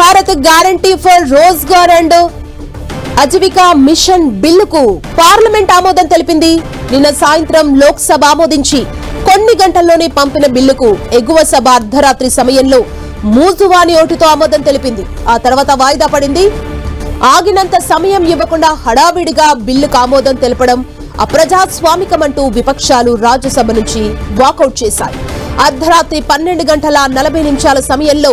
Bharat guarantee for Rozgar and Ajeevika mission బిల్లుకు parliament ఆమోదం తెలిపింది. నిన్న సాయంత్రం లోక్సభ ఆమోదించి కొన్ని గంటల్లోనే పంపిన బిల్లుకు ఎగువ సభ అర్ధరాత్రి సమయంలో మూజువాని ఓటుతో ఆమోదం తెలిపింది. ఆ తర్వాత వాయిదా పడింది. ఆగినంత సమయం ఇవ్వకుండా హడావిడిగా బిల్లుకు ఆమోదం తెలపడం అప్రజాస్వామికమంటూ విపక్షాలు రాజ్యసభ నుంచి వాకౌట్ చేశాయి. అర్ధరాత్రి 12 గంటల 40 నిమిషాల సమయంలో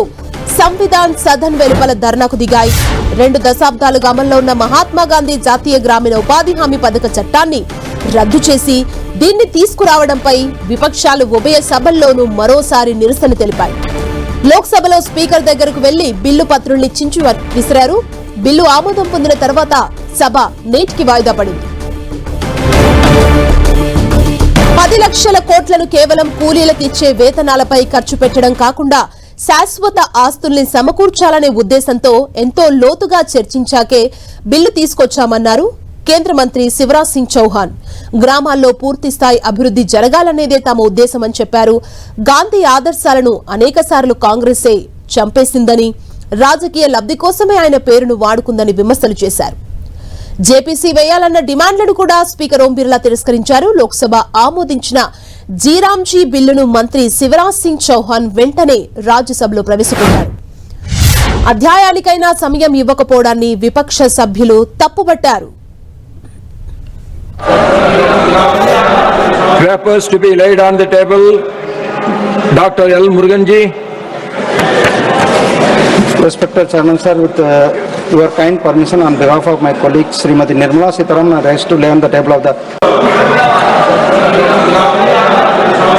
సంవిధాన్ సదన్ వెలుపల ధర్నాకు దిగాయి. 2 దశాబ్దాలుగా అమల్లో ఉన్న మహాత్మాగాంధీ జాతీయ గ్రామీణ ఉపాధి హామీ పథక చట్టాన్ని రద్దు చేసి దీన్ని తీసుకురావడంపై విపక్షాలు ఉభయ సభల్లోనూ మరోసారి నిరసన తెలిపాయి. లోక్సభలో స్పీకర్ దగ్గరకు వెళ్లి బిల్లు పత్రుల్ని చించి విసిరారు. బిల్లు ఆమోదం పొందిన తర్వాత సభ నేటికి వాయిదా పడింది. 10 లక్షల కోట్లను కేవలం కూలీలకు ఇచ్చే వేతనాలపై ఖర్చు పెట్టడం కాకుండా శాశ్వత ఆస్తుల్ని సమకూర్చాలనే ఉద్దేశంతో ఎంతో లోతుగా చర్చించాకే బిల్లు తీసుకొచ్చామన్నారు కేంద్ర మంత్రి శివరాజ్ సింగ్ చౌహాన్. గ్రామాల్లో పూర్తిస్థాయి అభివృద్ధి జరగాలనేదే తమ ఉద్దేశమని చెప్పారు. గాంధీ ఆదర్శాలను అనేకసార్లు కాంగ్రెసే చంపేసిందని, రాజకీయ లబ్ధి కోసమే ఆయన పేరును వాడుకుందని విమర్శలు చేశారు. జేపీసీ వేయాలన్న డిమాండ్లను కూడా స్పీకర్ ఓం బిర్లా తిరస్కరించారు. లోక్సభ ఆమోదించిన జీరాంజీ బిల్లును మంత్రి శివరాజ్ సింగ్ చౌహాన్ వెంటనే రాజ్యసభలో ప్రవేశపెట్టారు. అధ్యాయానికైనా సమయం ఇవ్వకపోవడాన్ని విపక్ష సభ్యులు తప్పుపట్టారు. Papers to be laid on the table. Dr. L. Muruganji. Respected Chairman Sir, with your kind permission, on behalf of my colleague Srimati Nirmala Sitharaman, I rise to lay on the table of the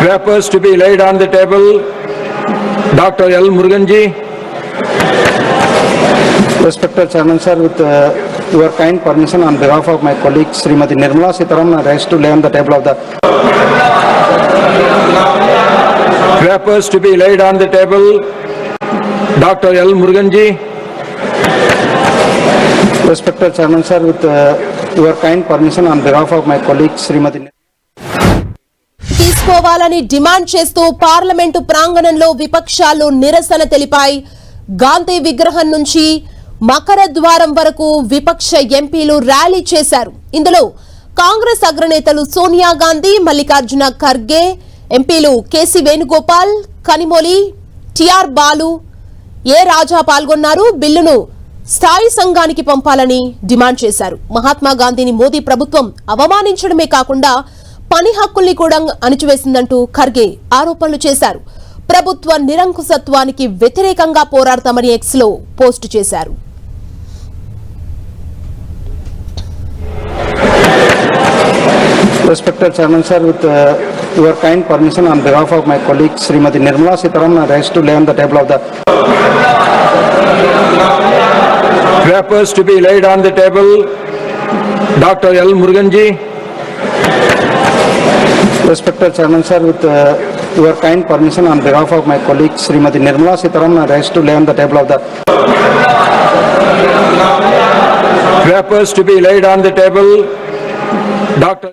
Papers to be laid on the table. Dr. L. Muruganji. Respected Chairman Sir, with your kind permission, on behalf of my colleague Srimati Nirmala Sitharaman, I rise to lay on the table of the Papers to be laid on the table. Dr. L. Muruganji. Respected Chairman Sir, with your kind permission, on behalf of my colleague Srimati తీసుకోవాలని demand చేస్తూ parliament ప్రాంగణంలో విపక్షాలు నిరసన తెలిపాయి. గాంధీ విగ్రహం నుంచి మకర ద్వారం వరకు విపక్ష ఎంపీలు ర్యాలీ చేశారు. ఇందులో కాంగ్రెస్ అగ్రనేతలు సోనియా గాంధీ, మల్లికార్జున ఖర్గే, ఎంపీలు కేసీ వేణుగోపాల్, కనిమొళి, టిఆర్ బాలు, ఏ రాజా పాల్గొన్నారు. బిల్లును స్థాయి సంఘానికి పంపాలని డిమాండ్ చేశారు. మహాత్మా గాంధీని మోదీ ప్రభుత్వం అవమానించడమే కాకుండా పని హక్కుల్ని కూడా అణిచివేసిందంటూ ఖర్గే ఆరోపణలు చేశారు. ప్రభుత్వ నిరంకుశత్వానికి వ్యతిరేకంగా పోరాడతామని ఎక్స్ లో పోస్టు చేశారు. Respected Chairman Sir, with your kind permission, on behalf of my colleague Srimati Nirmala Sitharaman, I rise to lay on the table of the Papers to be laid on the table. Dr. L. Muruganji. Respected Chairman Sir, with your kind permission, on behalf of my colleague Srimati Nirmala Sitharaman, I rise to lay on the table of the Papers to be laid on the table. Dr.